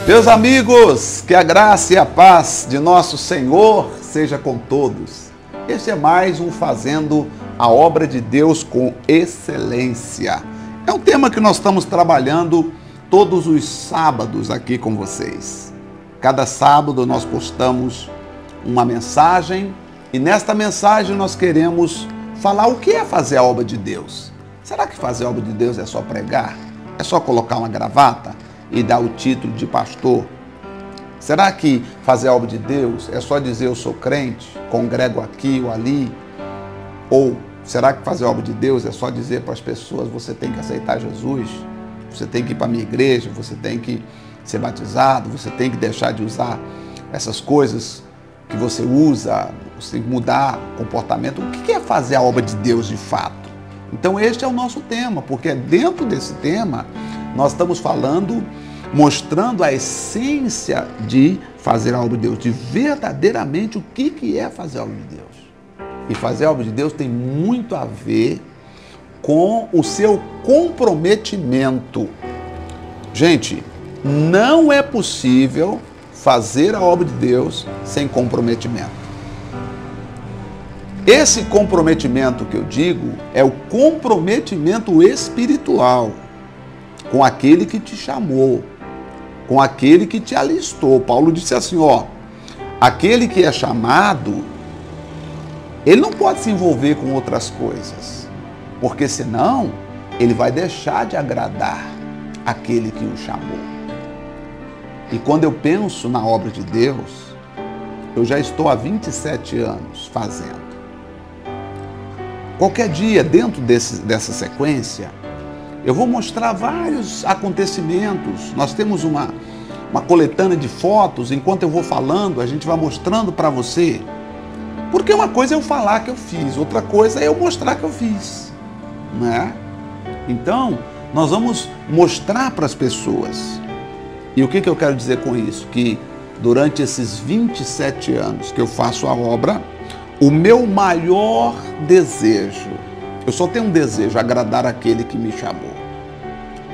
Meus amigos, que a graça e a paz de nosso Senhor seja com todos. Este é mais um Fazendo a Obra de Deus com Excelência. É um tema que nós estamos trabalhando todos os sábados aqui com vocês. Cada sábado nós postamos uma mensagem e nesta mensagem nós queremos falar o que é fazer a obra de Deus. Será que fazer a obra de Deus é só pregar? É só colocar uma gravata e dar o título de pastor? Será que fazer a obra de Deus é só dizer eu sou crente, congrego aqui ou ali? Ou será que fazer a obra de Deus é só dizer para as pessoas você tem que aceitar Jesus, você tem que ir para a minha igreja, você tem que ser batizado, você tem que deixar de usar essas coisas que você usa, você tem que mudar o comportamento? O que é fazer a obra de Deus de fato? Então este é o nosso tema, porque dentro desse tema nós estamos falando, mostrando a essência de fazer a obra de Deus, de verdadeiramente o que é fazer a obra de Deus. E fazer a obra de Deus tem muito a ver com o seu comprometimento. Gente, não é possível fazer a obra de Deus sem comprometimento. Esse comprometimento que eu digo é o comprometimento espiritual com aquele que te chamou, com aquele que te alistou. Paulo disse assim, aquele que é chamado, ele não pode se envolver com outras coisas, porque senão ele vai deixar de agradar aquele que o chamou. E quando eu penso na obra de Deus, eu já estou há 27 anos fazendo. Qualquer dia, dentro dessa sequência, eu vou mostrar vários acontecimentos. Nós temos uma coletânea de fotos. Enquanto eu vou falando, a gente vai mostrando para você. Porque uma coisa é eu falar que eu fiz, outra coisa é eu mostrar que eu fiz, né? Então, nós vamos mostrar para as pessoas. E o que eu quero dizer com isso? Que durante esses 27 anos que eu faço a obra, o meu maior desejo, eu só tenho um desejo, agradar aquele que me chamou,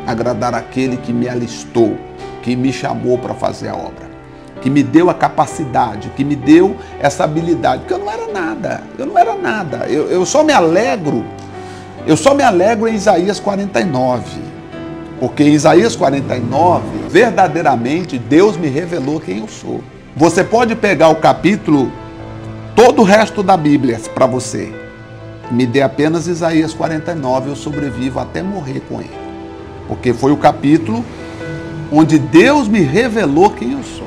agradar aquele que me alistou, que me chamou para fazer a obra, que me deu a capacidade, que me deu essa habilidade, porque eu não era nada, eu só me alegro em Isaías 49, porque em Isaías 49, verdadeiramente Deus me revelou quem eu sou. Você pode pegar o capítulo, todo o resto da Bíblia para você, me dê apenas Isaías 49, eu sobrevivo até morrer com ele. Porque foi o capítulo onde Deus me revelou quem eu sou.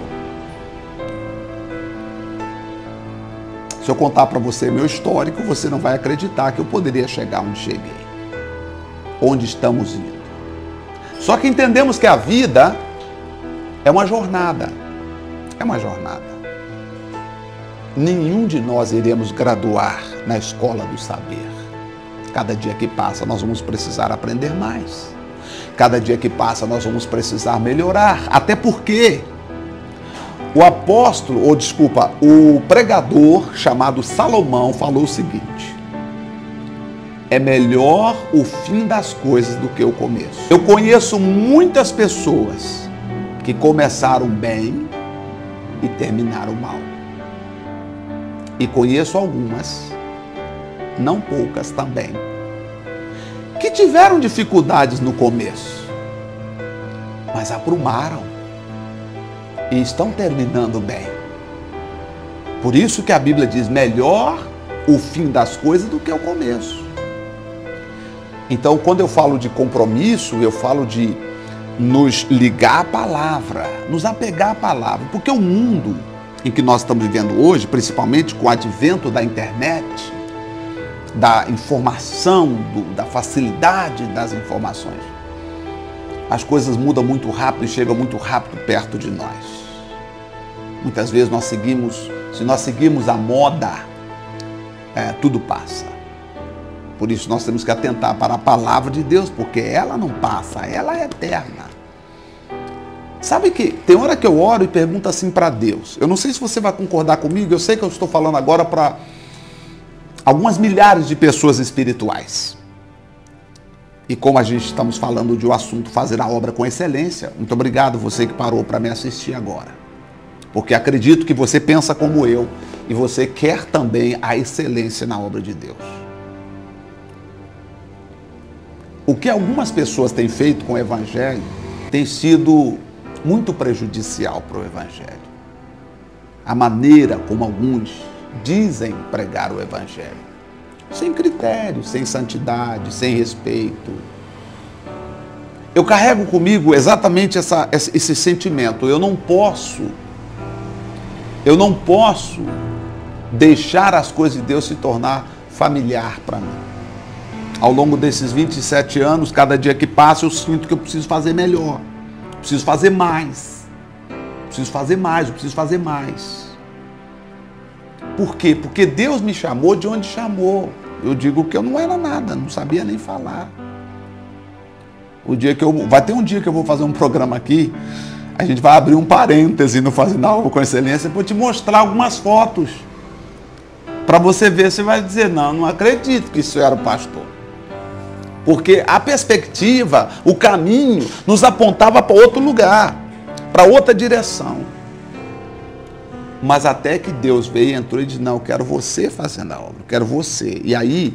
Se eu contar para você meu histórico, você não vai acreditar que eu poderia chegar onde cheguei. Onde estamos indo. Só que entendemos que a vida é uma jornada. É uma jornada. Nenhum de nós iremos graduar na escola do saber. Cada dia que passa, nós vamos precisar aprender mais. Cada dia que passa, nós vamos precisar melhorar. Até porque o pregador chamado Salomão falou o seguinte: é melhor o fim das coisas do que o começo. Eu conheço muitas pessoas que começaram bem e terminaram mal. E conheço algumas, não poucas também, que tiveram dificuldades no começo, mas aprumaram e estão terminando bem. Por isso que a Bíblia diz, melhor o fim das coisas do que o começo. Então, quando eu falo de compromisso, eu falo de nos ligar à palavra, nos apegar à palavra, porque o mundo em que nós estamos vivendo hoje, principalmente com o advento da internet, da informação, da facilidade das informações, as coisas mudam muito rápido e chegam muito rápido perto de nós. Muitas vezes se nós seguimos a moda, tudo passa. Por isso nós temos que atentar para a palavra de Deus, porque ela não passa, ela é eterna. Sabe que tem hora que eu oro e pergunto assim para Deus. Eu não sei se você vai concordar comigo, eu sei que eu estou falando agora para algumas milhares de pessoas espirituais. E como a gente estamos falando de um assunto fazer a obra com excelência, muito obrigado você que parou para me assistir agora. Porque acredito que você pensa como eu e você quer também a excelência na obra de Deus. O que algumas pessoas têm feito com o Evangelho tem sido muito prejudicial para o Evangelho. A maneira como alguns dizem pregar o Evangelho. Sem critério, sem santidade, sem respeito. Eu carrego comigo exatamente esse sentimento. Eu não posso deixar as coisas de Deus se tornar familiar para mim. Ao longo desses 27 anos, cada dia que passa, eu sinto que eu preciso fazer melhor. Preciso fazer mais. Preciso fazer mais, eu preciso fazer mais. Por quê? Porque Deus me chamou de onde chamou. Eu digo que eu não era nada, não sabia nem falar. Vai ter um dia que eu vou fazer um programa aqui, a gente vai abrir um parêntese no Fazendo Algo com Excelência, para te mostrar algumas fotos. Para você ver, você vai dizer, não acredito que isso era o pastor. Porque a perspectiva, o caminho, nos apontava para outro lugar, para outra direção. Mas até que Deus veio, entrou e disse, não, eu quero você fazendo a obra, eu quero você. E aí,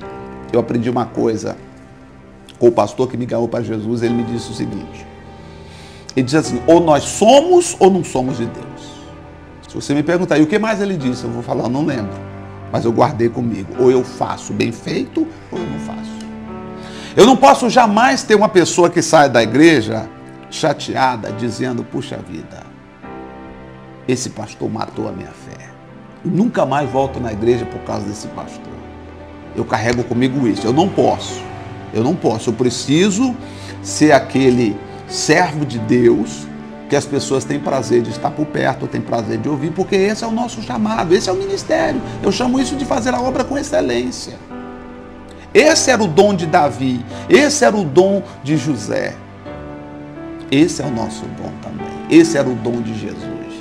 eu aprendi uma coisa com o pastor que me ganhou para Jesus, ele me disse o seguinte, ele diz assim, ou nós somos ou não somos de Deus. Se você me perguntar, e o que mais ele disse? Eu vou falar, eu não lembro, mas eu guardei comigo. Ou eu faço bem feito, ou eu não faço. Eu não posso jamais ter uma pessoa que sai da igreja chateada, dizendo, puxa vida, esse pastor matou a minha fé. Eu nunca mais volto na igreja por causa desse pastor. Eu carrego comigo isso. Eu não posso. Eu preciso ser aquele servo de Deus que as pessoas têm prazer de estar por perto, têm prazer de ouvir, porque esse é o nosso chamado, esse é o ministério. Eu chamo isso de fazer a obra com excelência. Esse era o dom de Davi, esse era o dom de José. Esse é o nosso dom também. Esse era o dom de Jesus,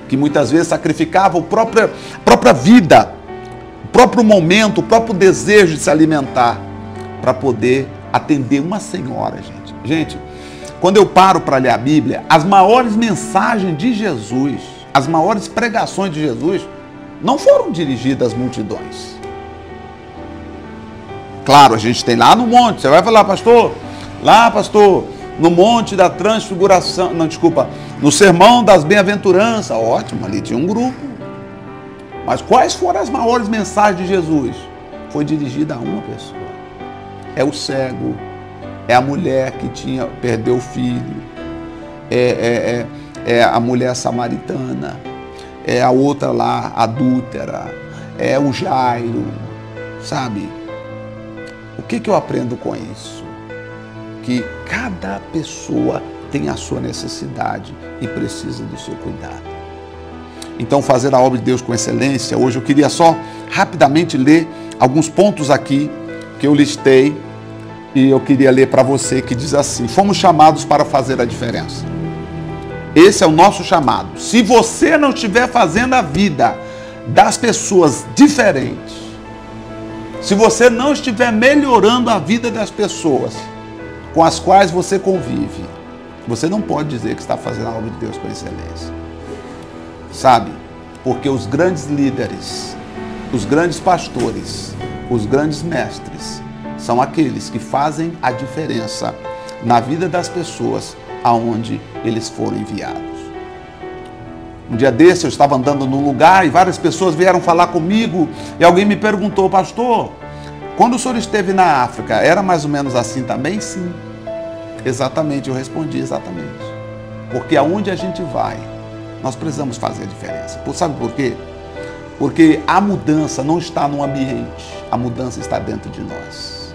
que muitas vezes sacrificava a própria vida, o próprio momento, o próprio desejo de se alimentar, para poder atender uma senhora, gente. Gente, quando eu paro para ler a Bíblia, as maiores mensagens de Jesus, as maiores pregações de Jesus, não foram dirigidas às multidões. Claro, a gente tem lá no monte, você vai falar, pastor, no monte da transfiguração, no sermão das bem-aventuranças, ótimo, ali tinha um grupo. Mas quais foram as maiores mensagens de Jesus? Foi dirigida a uma pessoa. É o cego, é a mulher que perdeu o filho, é a mulher samaritana, é a outra lá, adúltera, é o Jairo, sabe? O que eu aprendo com isso? Que cada pessoa tem a sua necessidade e precisa do seu cuidado. Então, fazer a obra de Deus com excelência, hoje eu queria só rapidamente ler alguns pontos aqui que eu listei e eu queria ler para você, que diz assim, fomos chamados para fazer a diferença. Esse é o nosso chamado. Se você não estiver fazendo a vida das pessoas diferentes, se você não estiver melhorando a vida das pessoas com as quais você convive, você não pode dizer que está fazendo a obra de Deus com excelência. Sabe? Porque os grandes líderes, os grandes pastores, os grandes mestres, são aqueles que fazem a diferença na vida das pessoas aonde eles foram enviados. Um dia desse eu estava andando num lugar e várias pessoas vieram falar comigo e alguém me perguntou, pastor, quando o senhor esteve na África, era mais ou menos assim também? Sim. Exatamente, eu respondi exatamente. Porque aonde a gente vai, nós precisamos fazer a diferença. Sabe por quê? Porque a mudança não está no ambiente, a mudança está dentro de nós.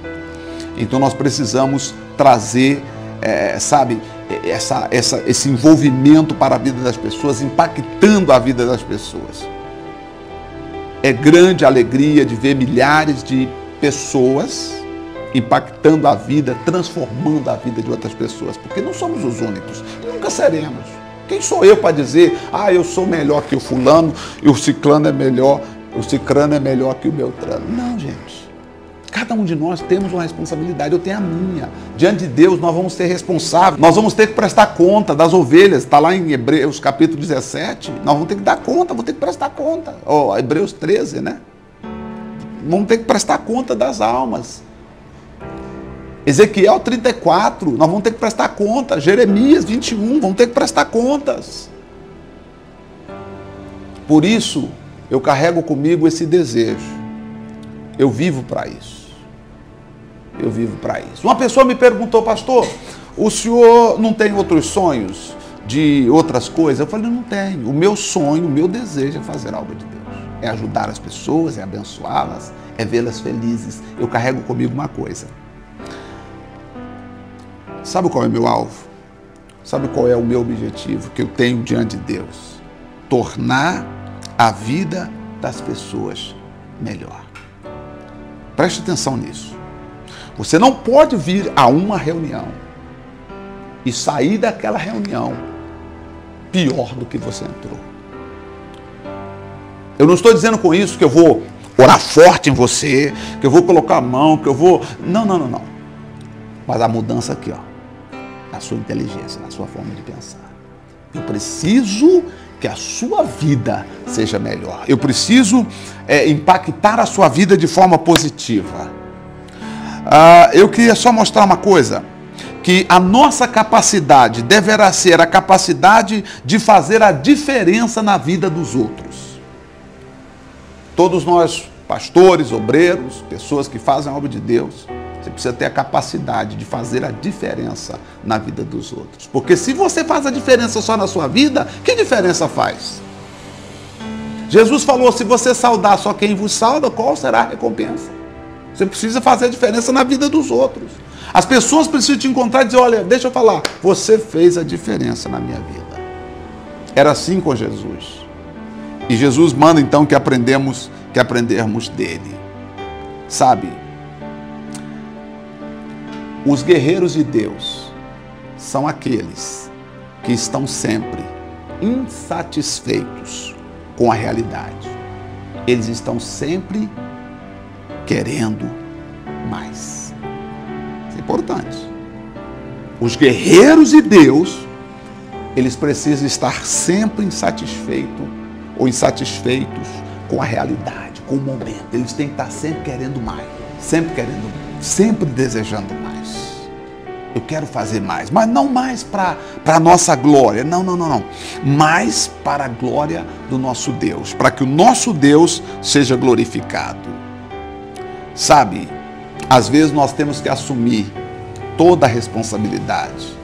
Então nós precisamos trazer, esse envolvimento para a vida das pessoas, impactando a vida das pessoas. É grande a alegria de ver milhares de pessoas impactando a vida, transformando a vida de outras pessoas, porque não somos os únicos, e nunca seremos. Quem sou eu para dizer, eu sou melhor que o fulano, e o ciclano é melhor, o cicrano é melhor que o beltrano? Não, gente. Cada um de nós temos uma responsabilidade, eu tenho a minha. Diante de Deus nós vamos ser responsáveis, nós vamos ter que prestar conta das ovelhas, está lá em Hebreus capítulo 17, nós vamos ter que dar conta, vamos ter que prestar conta. Hebreus 13, né? Vamos ter que prestar conta das almas. Ezequiel 34, nós vamos ter que prestar conta. Jeremias 21, vamos ter que prestar contas. Por isso, eu carrego comigo esse desejo. Eu vivo para isso. Eu vivo para isso. Uma pessoa me perguntou, pastor, o senhor não tem outros sonhos de outras coisas? Eu falei, não tenho. O meu sonho, o meu desejo é fazer algo de Deus. É ajudar as pessoas, é abençoá-las, é vê-las felizes. Eu carrego comigo uma coisa. Sabe qual é o meu alvo? Sabe qual é o meu objetivo que eu tenho diante de Deus? Tornar a vida das pessoas melhor. Preste atenção nisso. Você não pode vir a uma reunião e sair daquela reunião pior do que você entrou. Eu não estou dizendo com isso que eu vou orar forte em você, que eu vou colocar a mão, que eu vou... Não. Mas a mudança aqui, na sua inteligência, na sua forma de pensar. Eu preciso que a sua vida seja melhor. Eu preciso impactar a sua vida de forma positiva. Eu queria só mostrar uma coisa, que a nossa capacidade deverá ser a capacidade de fazer a diferença na vida dos outros. Todos nós, pastores, obreiros, pessoas que fazem a obra de Deus, você precisa ter a capacidade de fazer a diferença na vida dos outros. Porque se você faz a diferença só na sua vida, que diferença faz? Jesus falou, se você saudar só quem vos sauda, qual será a recompensa? Você precisa fazer a diferença na vida dos outros. As pessoas precisam te encontrar e dizer, olha, deixa eu falar, você fez a diferença na minha vida. Era assim com Jesus. E Jesus manda então que aprendermos dele. Sabe? Os guerreiros de Deus são aqueles que estão sempre insatisfeitos com a realidade. Eles estão sempre querendo mais. Isso é importante. Os guerreiros de Deus, eles precisam estar sempre insatisfeitos ou insatisfeitos com a realidade, com o momento. Eles têm que estar sempre querendo mais, sempre desejando mais. Eu quero fazer mais, mas não mais para a nossa glória, não. Mais para a glória do nosso Deus, para que o nosso Deus seja glorificado. Sabe, às vezes nós temos que assumir toda a responsabilidade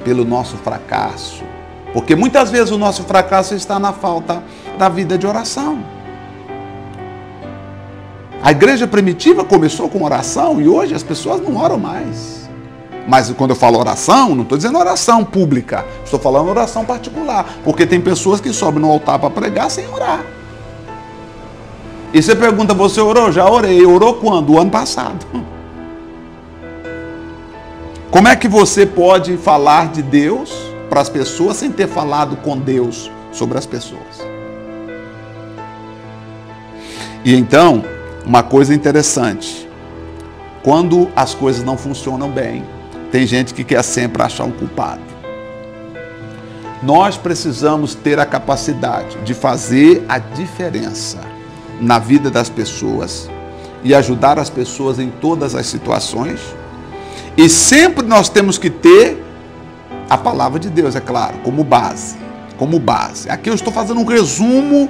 pelo nosso fracasso, porque muitas vezes o nosso fracasso está na falta da vida de oração. A igreja primitiva começou com oração e hoje as pessoas não oram mais. Mas quando eu falo oração, não estou dizendo oração pública, estou falando oração particular, porque tem pessoas que sobem no altar para pregar sem orar. E você pergunta, você orou? Já orei. Orou quando? O ano passado. Como é que você pode falar de Deus para as pessoas sem ter falado com Deus sobre as pessoas? E então, uma coisa interessante, quando as coisas não funcionam bem, tem gente que quer sempre achar um culpado. Nós precisamos ter a capacidade de fazer a diferença na vida das pessoas e ajudar as pessoas em todas as situações. E sempre nós temos que ter a palavra de Deus, é claro, como base. Aqui eu estou fazendo um resumo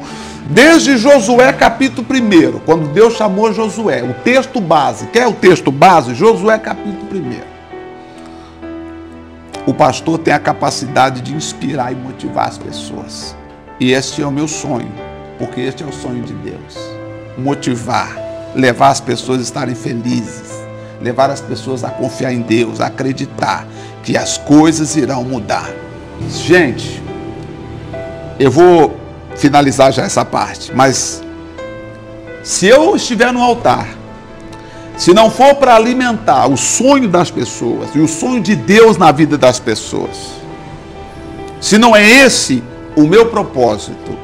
desde Josué capítulo 1, quando Deus chamou Josué, o texto base. Quer o texto base? Josué capítulo 1. O pastor tem a capacidade de inspirar e motivar as pessoas. E este é o meu sonho, porque este é o sonho de Deus. Motivar, levar as pessoas a estarem felizes, levar as pessoas a confiar em Deus, a acreditar que as coisas irão mudar. Gente, eu vou finalizar já essa parte, mas se eu estiver no altar, se não for para alimentar o sonho das pessoas e o sonho de Deus na vida das pessoas, se não é esse o meu propósito,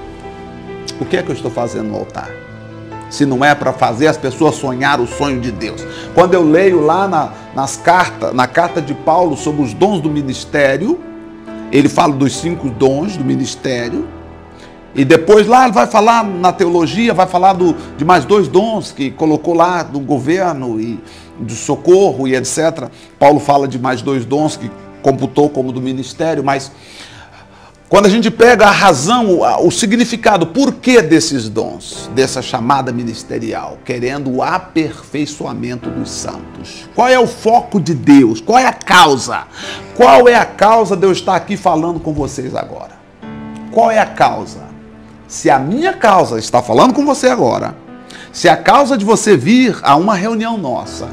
o que é que eu estou fazendo no altar? se não é para fazer as pessoas sonhar o sonho de Deus. Quando eu leio lá na carta de Paulo sobre os dons do ministério, ele fala dos 5 dons do ministério, e depois lá ele vai falar na teologia, vai falar de mais 2 dons que colocou lá do governo e do socorro e etc. Paulo fala de mais 2 dons que computou como do ministério, mas quando a gente pega a razão, o significado, por que desses dons, dessa chamada ministerial, querendo o aperfeiçoamento dos santos. Qual é o foco de Deus? Qual é a causa? Qual é a causa de eu estar aqui falando com vocês agora? Qual é a causa? Se a minha causa está falando com você agora, se a causa de você vir a uma reunião nossa,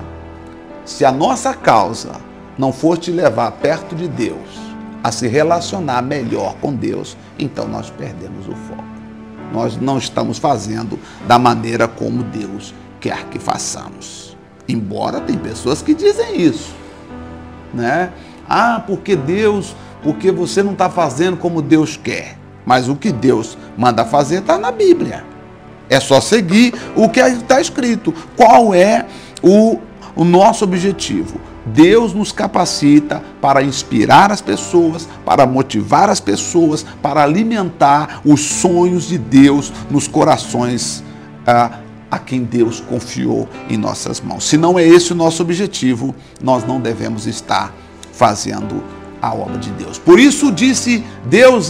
se a nossa causa não for te levar perto de Deus, a se relacionar melhor com Deus, então nós perdemos o foco. Nós não estamos fazendo da maneira como Deus quer que façamos. Embora tem pessoas que dizem isso, né? Ah, porque você não está fazendo como Deus quer. Mas o que Deus manda fazer está na Bíblia. É só seguir o que está escrito. Qual é o nosso objetivo? Deus nos capacita para inspirar as pessoas, para motivar as pessoas, para alimentar os sonhos de Deus nos corações a quem Deus confiou em nossas mãos. Se não é esse o nosso objetivo, nós não devemos estar fazendo a obra de Deus. Por isso disse Deus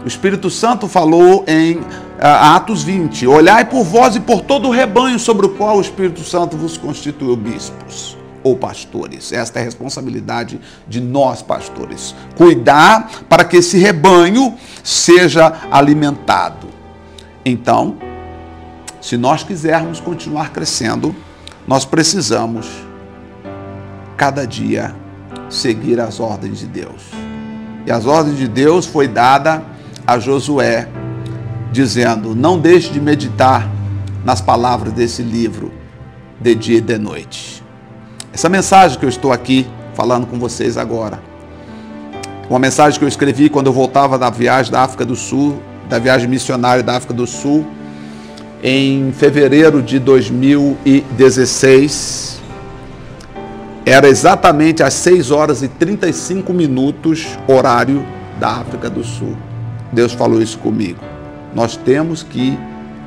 o Espírito Santo falou em Atos 20, olhai por vós e por todo o rebanho sobre o qual o Espírito Santo vos constituiu bispos ou pastores. Esta é a responsabilidade de nós, pastores. Cuidar para que esse rebanho seja alimentado. Então, se nós quisermos continuar crescendo, nós precisamos, cada dia, seguir as ordens de Deus. E as ordens de Deus foi dada a Josué, dizendo, não deixe de meditar nas palavras desse livro, de dia e de noite. Essa mensagem que eu estou aqui falando com vocês agora, uma mensagem que eu escrevi quando eu voltava da viagem da África do Sul, da viagem missionária da África do Sul, em fevereiro de 2016, era exatamente às 6h35, horário da África do Sul. Deus falou isso comigo. Nós temos que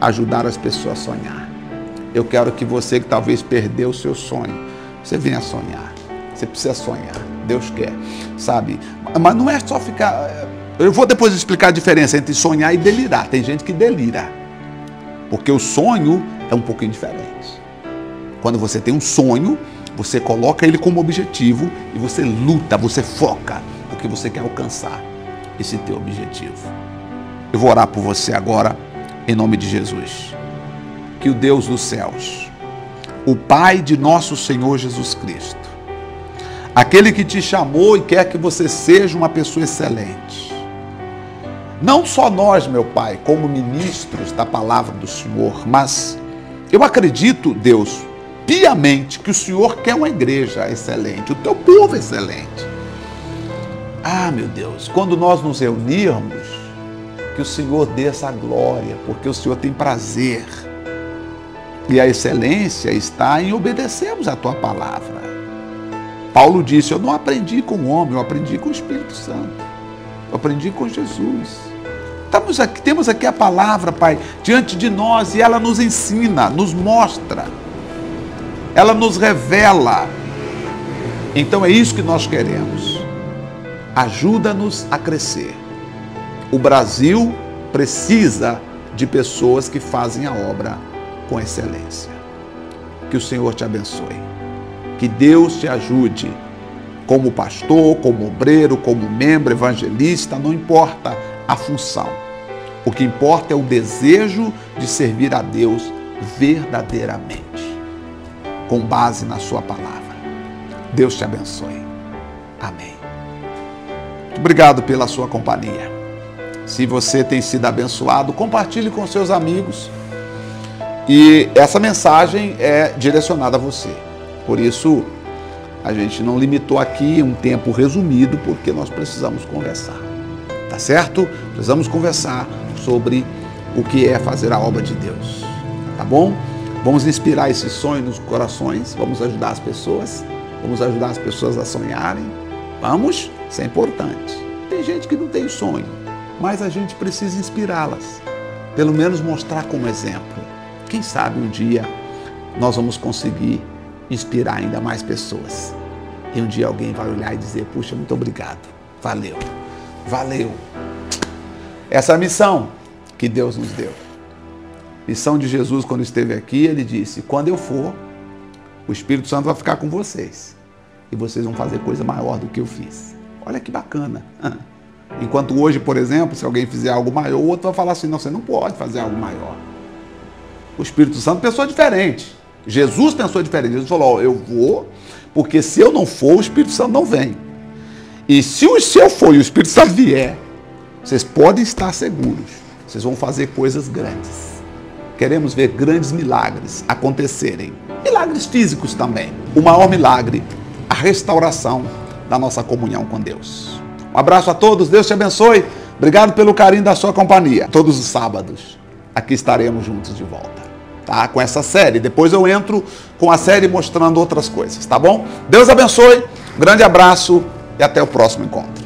ajudar as pessoas a sonhar. Eu quero que você que talvez perdeu o seu sonho, você venha sonhar. Você precisa sonhar. Deus quer, sabe? Mas não é só ficar... Eu vou depois explicar a diferença entre sonhar e delirar. Tem gente que delira. Porque o sonho é um pouquinho diferente. Quando você tem um sonho, você coloca ele como objetivo e você luta, você foca, porque você quer alcançar esse teu objetivo. Eu vou orar por você agora, em nome de Jesus. Que o Deus dos céus, o Pai de nosso Senhor Jesus Cristo, aquele que te chamou e quer que você seja uma pessoa excelente, não só nós, meu Pai, como ministros da palavra do Senhor, mas eu acredito, Deus, piamente, que o Senhor quer uma igreja excelente, o teu povo excelente. Ah, meu Deus, quando nós nos reunirmos, que o Senhor dê essa glória, porque o Senhor tem prazer. E a excelência está em obedecermos a tua palavra. Paulo disse, eu não aprendi com o homem, eu aprendi com o Espírito Santo. Eu aprendi com Jesus. Temos aqui a palavra, Pai, diante de nós, e ela nos ensina, nos mostra. Ela nos revela. Então é isso que nós queremos. Ajuda-nos a crescer. O Brasil precisa de pessoas que fazem a obra com excelência. Que o Senhor te abençoe. Que Deus te ajude, como pastor, como obreiro, como membro, evangelista, não importa a função. O que importa é o desejo de servir a Deus verdadeiramente, com base na sua palavra. Deus te abençoe. Amém. Muito obrigado pela sua companhia. Se você tem sido abençoado, compartilhe com seus amigos. E essa mensagem é direcionada a você. Por isso, a gente não limitou aqui um tempo resumido, porque nós precisamos conversar. Tá certo? Precisamos conversar sobre o que é fazer a obra de Deus. Tá bom? Vamos inspirar esse sonho nos corações, vamos ajudar as pessoas a sonharem. Vamos, isso é importante. Tem gente que não tem sonho, mas a gente precisa inspirá-las, pelo menos mostrar como exemplo. Quem sabe um dia nós vamos conseguir inspirar ainda mais pessoas. E um dia alguém vai olhar e dizer, puxa, muito obrigado, valeu, valeu. Essa é a missão que Deus nos deu. Missão de Jesus, quando esteve aqui, ele disse, quando eu for, o Espírito Santo vai ficar com vocês. E vocês vão fazer coisa maior do que eu fiz. Olha que bacana. Enquanto hoje, por exemplo, se alguém fizer algo maior, o outro vai falar assim, não, você não pode fazer algo maior. O Espírito Santo pensou diferente. Jesus pensou diferente. Jesus falou, eu vou, porque se eu não for, o Espírito Santo não vem. E se eu for e o Espírito Santo vier, vocês podem estar seguros. Vocês vão fazer coisas grandes. Queremos ver grandes milagres acontecerem. Milagres físicos também. O maior milagre, a restauração da nossa comunhão com Deus. Um abraço a todos, Deus te abençoe. Obrigado pelo carinho da sua companhia. Todos os sábados, aqui estaremos juntos de volta, tá? Com essa série. Depois eu entro com a série mostrando outras coisas, tá bom? Deus abençoe, um grande abraço e até o próximo encontro.